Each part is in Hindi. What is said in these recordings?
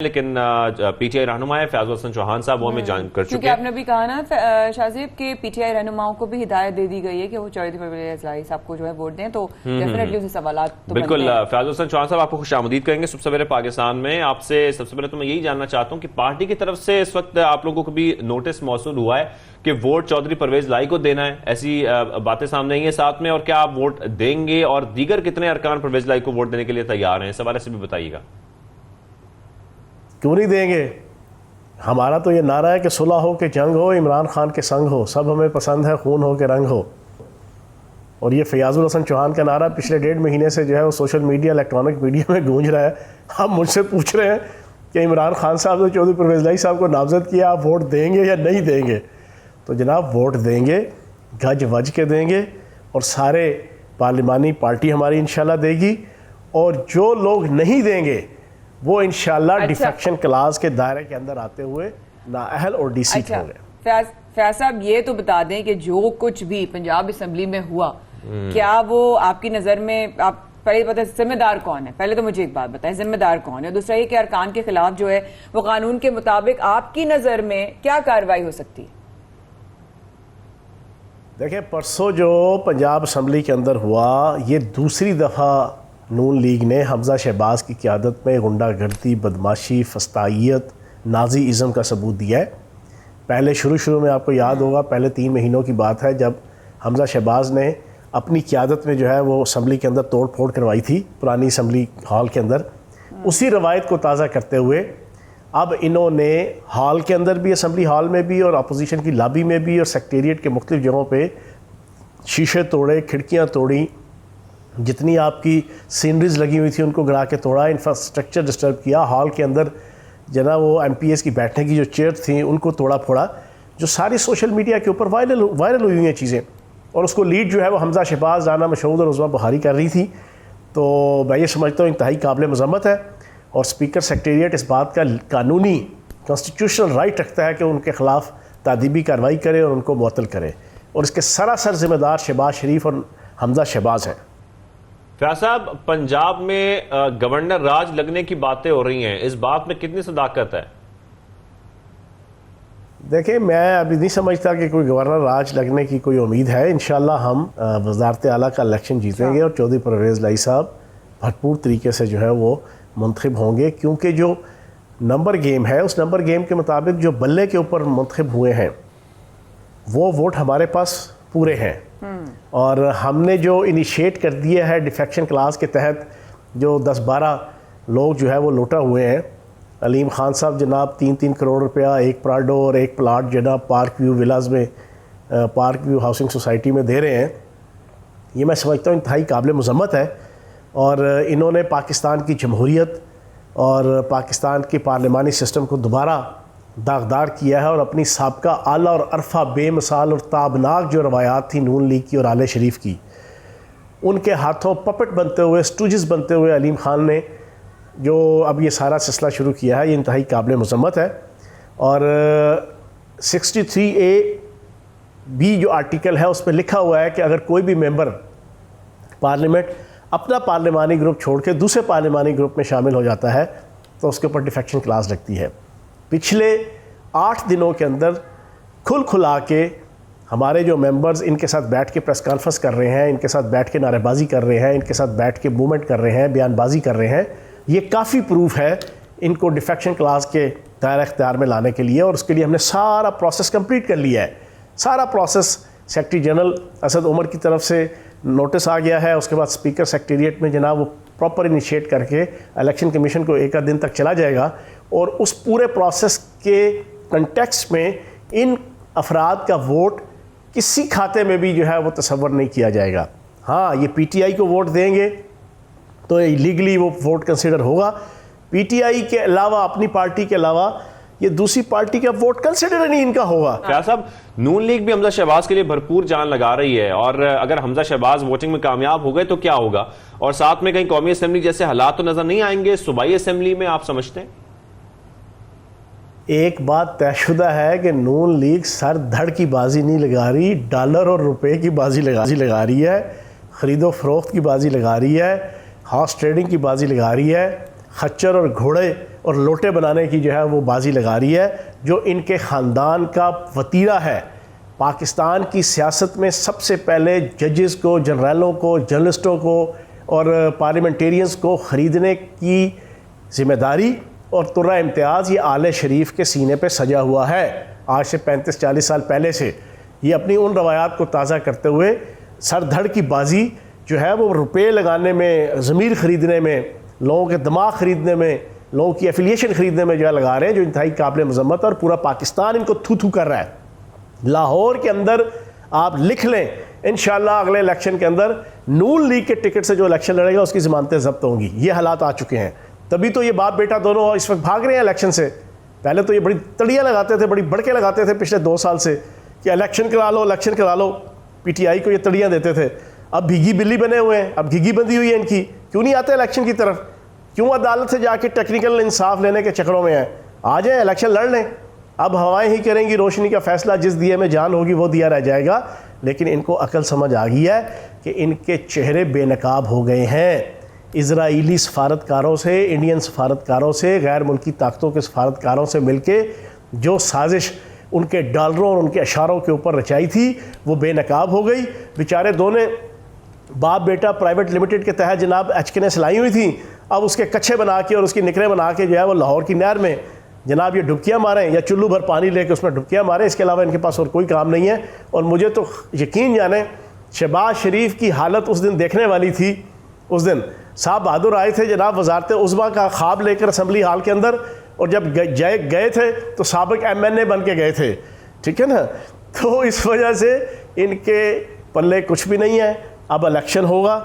लेकिन पीटीआई रहनुमा है फयाजुल हसन चौहान साहब वो हमें जान कर चुके क्योंकि हैं। आपने भी कहा ना शाहजेब के पीटीआई रहनुमाओं को भी हिदायत दे दी गई है कि वो चौधरी परवेज इलाही साहब को जो है वोट दें, तो डेफिनेटली उसे सवालात तो बिल्कुल बनते हैं। फयाजुल हसन चौहान साहब आपको खुशामदीद करेंगे सुबह सवेरे पाकिस्तान में। आपसे सबसे पहले तो मैं यही जानना चाहता हूं कि पार्टी की तरफ से इस वक्त आप लोगों को भी नोटिस मौसूल हुआ है कि वोट चौधरी परवेज इलाही को देना है, ऐसी बातें सामने आई हैं साथ में, और क्या आप वोट देंगे और दीगर कितने अरकान परवेज इलाही को वोट देने के लिए तैयार हैं, इस हवाले से भी बताइएगा। क्यों नहीं देंगे? हमारा तो ये नारा है कि सुलह हो कि जंग हो, इमरान खान के संग हो, सब हमें पसंद है, खून हो के रंग हो। और ये फयाजुल हसन चौहान का नारा पिछले 1.5 महीने से जो है वो सोशल मीडिया, इलेक्ट्रॉनिक मीडिया में गूंज रहा है। आप मुझसे पूछ रहे हैं कि इमरान खान साहब ने चौधरी परवेज इलाही साहब को नामजद किया, आप वोट देंगे या नहीं देंगे? तो जनाब वोट देंगे, गज वज के देंगे, और सारे पार्लिमानी पार्टी हमारी इंशाल्लाह देगी। और जो लोग नहीं देंगे वो इंशाल्लाह डिफेक्शन क्लास के दायरे के अंदर आते हुए नाअहल और डीसीट होंगे। फयाज साहब ये तो बता दें कि जो कुछ भी पंजाब असेंबली में हुआ, क्या वो आपकी नजर में, आप पहले पता जिम्मेदार कौन है? पहले तो मुझे एक बात बताएं, जिम्मेदार कौन है? दूसरा ये कि अरकान के खिलाफ जो है वो कानून के मुताबिक आपकी नजर में क्या कार्रवाई हो सकती है? देखिए, परसों जो पंजाब असम्बली के अंदर हुआ, ये दूसरी दफ़ा नून लीग ने हमजा शहबाज की क़यादत में गुंडागर्दी, बदमाशी, फस्तायत, नाजी इज़्म का सबूत दिया है। पहले शुरू में आपको याद होगा, पहले 3 महीनों की बात है जब हमजा शहबाज ने अपनी क़यादत में जो है वो असम्बली के अंदर तोड़ फोड़ करवाई थी, पुरानी असम्बली हॉल के अंदर। उसी रवायत को ताज़ा करते हुए अब इन्होंने हॉल के अंदर भी, असम्बली हॉल में भी, और अपोजिशन की लॉबी में भी, और सेक्रेटेरिएट के मुख्तलिफ जगहों पे शीशे तोड़े, खिड़कियाँ तोड़ी, जितनी आपकी सीनरीज लगी हुई थी उनको गिरा के तोड़ा, इंफ्रास्ट्रक्चर डिस्टर्ब किया, हॉल के अंदर जना वो MPs की बैठने की जो चेयर थी उनको तोड़ा फोड़ा, जो सारी सोशल मीडिया के ऊपर वायरल हुई हैं चीज़ें। और उसको लीड जो है वो हमजा शहबाज, राना मशहूद और उज़मा बुहारी कर रही थी। तो मैं ये समझता हूँ इंतहाई काबिल मज़म्मत है, और स्पीकर सेक्रेटेरिएट इस बात का कानूनी कॉन्स्टिट्यूशनल राइट रखता है कि उनके ख़िलाफ़ तादीबी कार्रवाई करे और उनको मुअत्तल करे, और इसके सरासर ज़िम्मेदार शहबाज शरीफ और हमजा शहबाज हैं। फयाज साहब, पंजाब में गवर्नर राज लगने की बातें हो रही हैं, इस बात में कितनी सदाकत है? देखिए, मैं अभी नहीं समझता कि कोई गवर्नर राज लगने की कोई उम्मीद है। इंशाल्लाह हम वज़ारत आला का इलेक्शन जीतेंगे और चौधरी परवेज इलाही साहब भरपूर तरीके से जो है वो मुंतखब होंगे, क्योंकि जो नंबर गेम है उस नंबर गेम के मुताबिक जो बल्ले के ऊपर मुंतखब हुए हैं वो वोट हमारे पास पूरे हैं। और हमने जो इनिशिएट कर दिया है डिफेक्शन क्लास के तहत, जो 10-12 लोग जो है वो लुटा हुए हैं। अलीम खान साहब जनाब 3-3 करोड़ रुपया एक प्राडो और एक प्लाट जनाब पार्क व्यू विलाज में, पार्क व्यू हाउसिंग सोसाइटी में दे रहे हैं। ये मैं समझता हूँ इंतहाई काबिल मज़म्मत है, और इन्होंने पाकिस्तान की जमहूरियत और पाकिस्तान के पार्लिमानी सिस्टम को दोबारा दागदार किया है, और अपनी साबका आला और अरफा बेमिसाल और ताबनाक जो रवायात थी नून लीग की और आले शरीफ की, उनके हाथों पपट बनते हुए, स्टूजिस बनते हुए अलीम खान ने जो अब ये सारा सिलसिला शुरू किया है, ये इंतहाई काबिल मज़म्मत है। और 63A भी जो आर्टिकल है उस पर लिखा हुआ है कि अगर कोई भी मेंबर पार्लियामेंट अपना पार्लिमानी ग्रुप छोड़ के दूसरे पार्लिमानी ग्रुप में शामिल हो जाता है तो उसके ऊपर डिफेक्शन क्लास लगती है। पिछले 8 दिनों के अंदर खुला के हमारे जो मेंबर्स इनके साथ बैठ के प्रेस कॉन्फ्रेंस कर रहे हैं, इनके साथ बैठ के नारेबाजी कर रहे हैं, इनके साथ बैठ के मूवमेंट कर रहे हैं, बयानबाजी कर रहे हैं, ये काफ़ी प्रूफ है इनको डिफेक्शन क्लास के दायरा इख्तियार में लाने के लिए। और उसके लिए हमने सारा प्रोसेस कंप्लीट कर लिया है। सारा process secretary general Asad Umar की तरफ से नोटिस आ गया है, उसके बाद स्पीकर सेक्रेटेरिएट में जनाब वो प्रॉपर इनिशिएट करके इलेक्शन कमीशन को 1 दिन तक चला जाएगा, और उस पूरे प्रोसेस के कंटेक्स्ट में इन अफराद का वोट किसी खाते में भी जो है वो तसव्वुर नहीं किया जाएगा। हाँ, ये PTI को वोट देंगे तो लीगली वो वोट कंसिडर होगा। PTI के अलावा, अपनी पार्टी के अलावा, ये दूसरी पार्टी का वोट कंसिडर नहीं इनका होगा। क्या साहब, नून लीग भी हमजा शहबाज के लिए भरपूर जान लगा रही है, और अगर हमजा शहबाज वोटिंग में कामयाब हो गए तो क्या होगा? और साथ में कहीं कौमी असेंबली जैसे हालात तो नजर नहीं आएंगे सूबाई असेंबली में, आप समझते हैं? एक बात तयशुदा है कि नून लीग सर धड़ की बाजी नहीं लगा रही, डॉलर और रुपए की बाजी लगा रही है, ख़रीदो फरोख्त की बाजी लगा रही है, हॉर्स ट्रेडिंग की बाजी लगा रही है, खच्चर और घोड़े और लोटे बनाने की जो है वो बाजी लगा रही है, जो इनके ख़ानदान का वतीरा है। पाकिस्तान की सियासत में सबसे पहले जजेस को, जनरलों को, जर्नलिस्टों को और पार्लियामेंटेरियंस को ख़रीदने की ज़िम्मेदारी और तुर्रा इम्तियाज़ ये आले शरीफ के सीने पे सजा हुआ है। आज से 35-40 साल पहले से ये अपनी उन रवायात को ताज़ा करते हुए सर धड़ की बाजी जो है वो रुपए लगाने में, ज़मीर ख़रीदने में, लोगों के दिमाग ख़रीदने में, लोगों की एफिलिएशन ख़रीदने में जो है लगा रहे हैं, जो इंतहाई काबिल मज़म्मत, और पूरा पाकिस्तान इनको थू थू कर रहा है। लाहौर के अंदर आप लिख लें, इंशाअल्लाह अगले इलेक्शन के अंदर नून लीग के टिकट से जो इलेक्शन लड़ेगा उसकी ज़मानतें ज़ब्त होंगी। ये हालात आ चुके हैं। तभी तो ये बाप बेटा दोनों इस वक्त भाग रहे हैं इलेक्शन से। पहले तो ये बड़ी तड़ियाँ लगाते थे, बड़ी बड़के लगाते थे पिछले 2 साल से कि इलेक्शन करा लो, इलेक्शन करा लो। PTI को ये तड़ियाँ देते थे। अब भीगी बिल्ली बने हुए हैं, अब घिगी बंदी हुई है इनकी। क्यों नहीं आते इलेक्शन की तरफ? क्यों अदालत से जाके टेक्निकल इंसाफ लेने के चक्करों में हैं? आ जाए, इलेक्शन लड़ लें। अब हवाएं ही करेंगी, रोशनी का फैसला जिस दिए में जान होगी वो दिया रह जाएगा। लेकिन इनको अकल समझ आ गई है कि इनके चेहरे बेनकाब हो गए हैं। इजराइली सफारतकारों से, इंडियन सफारतकारों से, गैर मुल्की ताकतों के सफारतकारों से मिलके जो साजिश उनके डॉलरों और उनके अशारों के ऊपर रचाई थी वो बेनकाब हो गई। बेचारे दोनों बाप बेटा प्राइवेट लिमिटेड के तहत जनाब HK ने सिलाई हुई थी। अब उसके कच्छे बना के और उसकी निकरें बना के जो है वो लाहौर की नहर में जनाब ये डुबकियाँ मारें या चुल्लू भर पानी लेके उसमें डुबकियाँ मारें। इसके अलावा इनके पास और कोई काम नहीं है। और मुझे तो यकीन जाने शहबाज शरीफ की हालत उस दिन देखने वाली थी। उस दिन साहब बहादुर आए थे जनाब वजारत उज़्मा का ख्वाब लेकर असम्बली हाल के अंदर, और जब गए थे तो साबिक MNA बन के गए थे, ठीक है ना। तो इस वजह से इनके पल्ले कुछ भी नहीं है। अब इलेक्शन होगा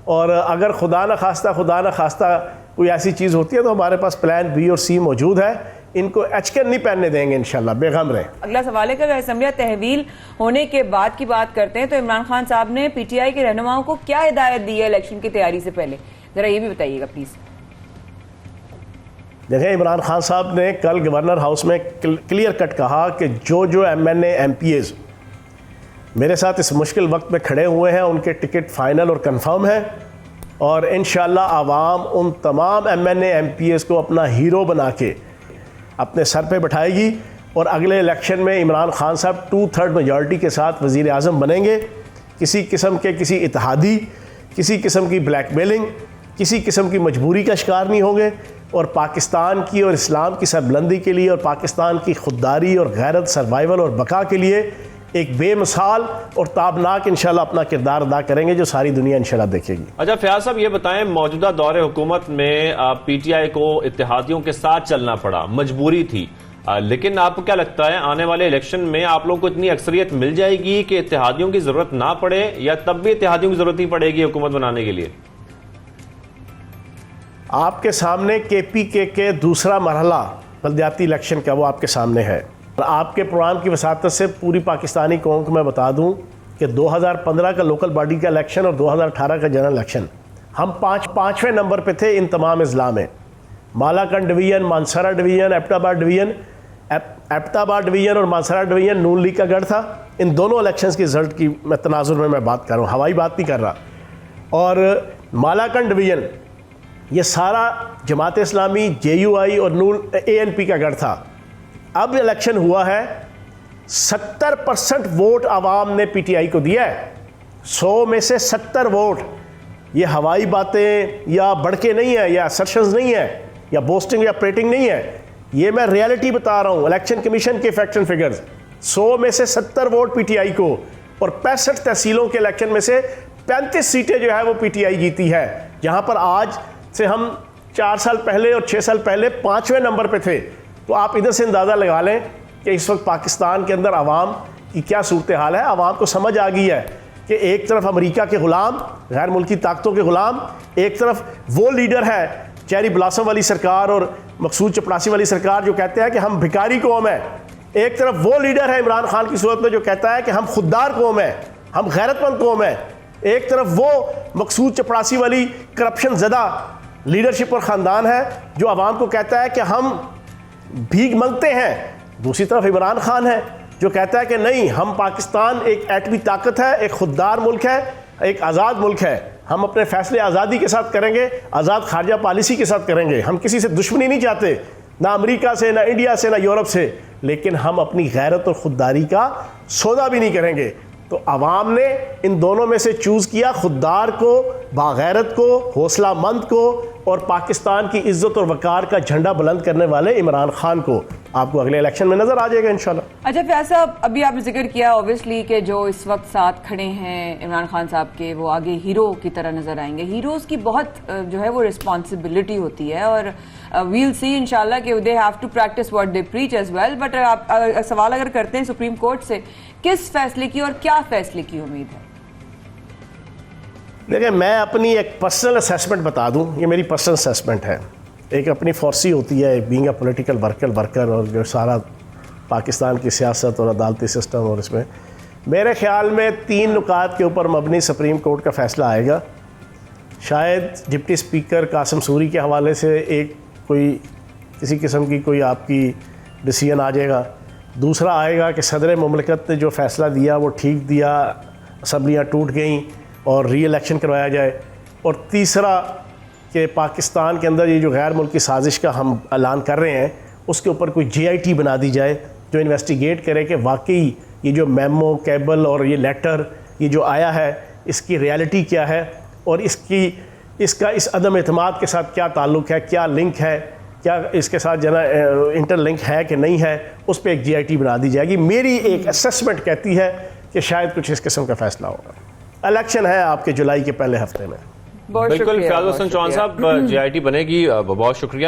और अगर खुदा न खास्ता कोई ऐसी चीज़ होती है तो हमारे पास प्लान B और C मौजूद है। इनको HK नहीं पहनने देंगे इंशाल्लाह, बेगम रहे। अगला सवाल है कि अगर असम्बली तहवील होने के बाद की बात करते हैं तो इमरान खान साहब ने PTI के रहनुमाओं को क्या हिदायत दी है इलेक्शन की तैयारी से पहले, जरा ये भी बताइएगा प्लीज। देखें, इमरान खान साहब ने कल गवर्नर हाउस में क्लियर कट कहा कि जो MNA MPAs मेरे साथ इस मुश्किल वक्त में खड़े हुए हैं उनके टिकट फाइनल और कंफर्म है, और इंशाल्लाह आवाम उन तमाम MNA MPAs को अपना हीरो बना के अपने सर पे बैठाएगी और अगले इलेक्शन में इमरान खान साहब 2/3 मेजॉरिटी के साथ वज़ीर आज़म बनेंगे। किसी किस्म के किसी इत्तेहादी, किसी किस्म की ब्लैकमेलिंग, किसी किस्म की मजबूरी का शिकार नहीं होंगे, और पाकिस्तान की और इस्लाम की सरबुलंदी के लिए और पाकिस्तान की खुददारी और गैरत, सर्वाइवल और बका के लिए एक बेमिसाल और ताबनाक इंशाल्लाह अपना किरदार अदा करेंगे, जो सारी दुनिया इंशाल्लाह देखेगी। अच्छा फयाज साहब, ये बताएं, मौजूदा दौरे हुकूमत में PTI को इत्तेहादियों के साथ चलना पड़ा, मजबूरी थी, लेकिन आपको क्या लगता है आने वाले इलेक्शन में आप लोगों को इतनी अक्सरियत मिल जाएगी कि इत्तेहादियों की जरूरत ना पड़े, या तब भी इत्तेहादियों की जरूरत ही पड़ेगी हुकूमत बनाने के लिए? आपके सामने KPK के दूसरा मरहला बलदियाती इलेक्शन का वो आपके सामने है। और आपके प्रोग्राम की वसातत से पूरी पाकिस्तानी कौम को मैं बता दूं कि 2015 का लोकल बॉडी का इलेक्शन और 2018 का जनरल इलेक्शन हम पाँचवें नंबर पे थे इन तमाम अजला में। मालाकंड डिवीज़न, मानसरा डिवीज़न, एबटाबाद डिवीज़न और मानसरा डिवीज़न नून लीग का गढ़ था। इन दोनों इलेक्शंस के रिजल्ट की मैं तनाजुर में मैं बात कर रहा हूँ, हवाई बात नहीं कर रहा। और मालाकंड डिवीज़न ये सारा जमात इस्लामी, JUI और नून ANP का गढ़ था। अब इलेक्शन हुआ है, 70% वोट आवाम ने PTI को दिया है। 100 में से 70 वोट। ये हवाई बातें या बढ़के नहीं है, या असर्शंस नहीं है, या बोस्टिंग या प्रेटिंग नहीं है, ये मैं रियलिटी बता रहा हूँ। इलेक्शन कमीशन के फैक्ट्स एंड फिगर्स, 100 में से 70 वोट PTI को, और 65 तहसीलों के इलेक्शन में से 35 सीटें जो है वो PTI जीती है। जहाँ पर आज से हम 4 साल पहले और 6 साल पहले 5वें नंबर पे थे। तो आप इधर से अंदाज़ा लगा लें कि इस वक्त पाकिस्तान के अंदर आवाम की क्या सूरत हाल है। आवाम को समझ आ गई है कि एक तरफ अमेरिका के ग़ुलाम, गैर मुल्की ताकतों के ग़ुलाम, एक तरफ वो लीडर है चेरी ब्लॉसम वाली सरकार और मकसूद चपड़ासी वाली सरकार जो कहते हैं कि हम भिखारी कौम है। एक तरफ वो लीडर है इमरान खान की सूरत में जो कहता है कि हम खुददार कौम है, हम गैरतमंद कौम है। एक तरफ वो मकसूद चपड़ासी वाली करप्शन ज़दा लीडरशिप और ख़ानदान है जो आवाम को कहता है कि हम भीख मांगते हैं। दूसरी तरफ इमरान खान है जो कहता है कि नहीं, हम पाकिस्तान एक एटमी ताकत है, एक खुददार मुल्क है, एक आज़ाद मुल्क है, हम अपने फैसले आज़ादी के साथ करेंगे, आज़ाद खारजा पॉलिसी के साथ करेंगे, हम किसी से दुश्मनी नहीं चाहते। ना अमेरिका से, ना इंडिया से, ना यूरोप से, लेकिन हम अपनी गैरत और खुददारी का सौदा भी नहीं करेंगे। तो आवाम ने इन दोनों में से चूज़ किया, खुददार को, बागैरत को, हौसलामंद को, और पाकिस्तान की इज्जत और वकार का झंडा बुलंद करने वाले इमरान खान को। आपको अगले इलेक्शन में नजर आ जाएगा इंशाल्लाह। अच्छा फैज साहब, अभी आपने जिक्र किया ऑब्वियसली कि जो इस वक्त साथ खड़े हैं इमरान खान साहब के, वो आगे हीरो की तरह नजर आएंगे। हीरोज की बहुत जो है वो रिस्पॉन्सिबिलिटी होती है, और वील सी इंशाल्लाह कि they have to practise what they preach as well. But आप सवाल अगर करते हैं सुप्रीम कोर्ट से, किस फैसले की और क्या फैसले की उम्मीद है? देखिए, मैं अपनी एक पर्सनल असेसमेंट बता दूं, ये मेरी पर्सनल असेसमेंट है। एक अपनी फोर्सी होती है बीइंग अ पॉलिटिकल वर्कर, और जो सारा पाकिस्तान की सियासत और अदालती सिस्टम, और इसमें मेरे ख्याल में 3 नुकात के ऊपर मबनी सुप्रीम कोर्ट का फैसला आएगा। शायद डिप्टी स्पीकर कासिम सूरी के हवाले से एक कोई किसी किस्म की कोई आपकी डिसीजन आ जाएगा। दूसरा आएगा कि सदर मुमलिकत ने जो फ़ैसला दिया वो ठीक दिया, असम्बलियाँ टूट गईं और री इलेक्शन करवाया जाए। और तीसरा कि पाकिस्तान के अंदर ये जो गैर मुल्की साजिश का हम ऐलान कर रहे हैं, उसके ऊपर कोई JIT बना दी जाए जो इन्वेस्टिगेट करे कि वाकई ये जो मेमो, केबल और ये लेटर ये जो आया है, इसकी रियलिटी क्या है, और इसका इस अदम एतमाद के साथ क्या ताल्लुक़ है, क्या लिंक है, क्या इसके साथ जना इंटरलिंक है कि नहीं है, उस पर एक JIT बना दी जाएगी। मेरी एक असेसमेंट कहती है कि शायद कुछ इस किस्म का फैसला होगा। इलेक्शन है आपके जुलाई के पहले हफ्ते में। बिल्कुल, फयाज हुसैन चौहान साहब, JIT बनेगी। बहुत शुक्रिया।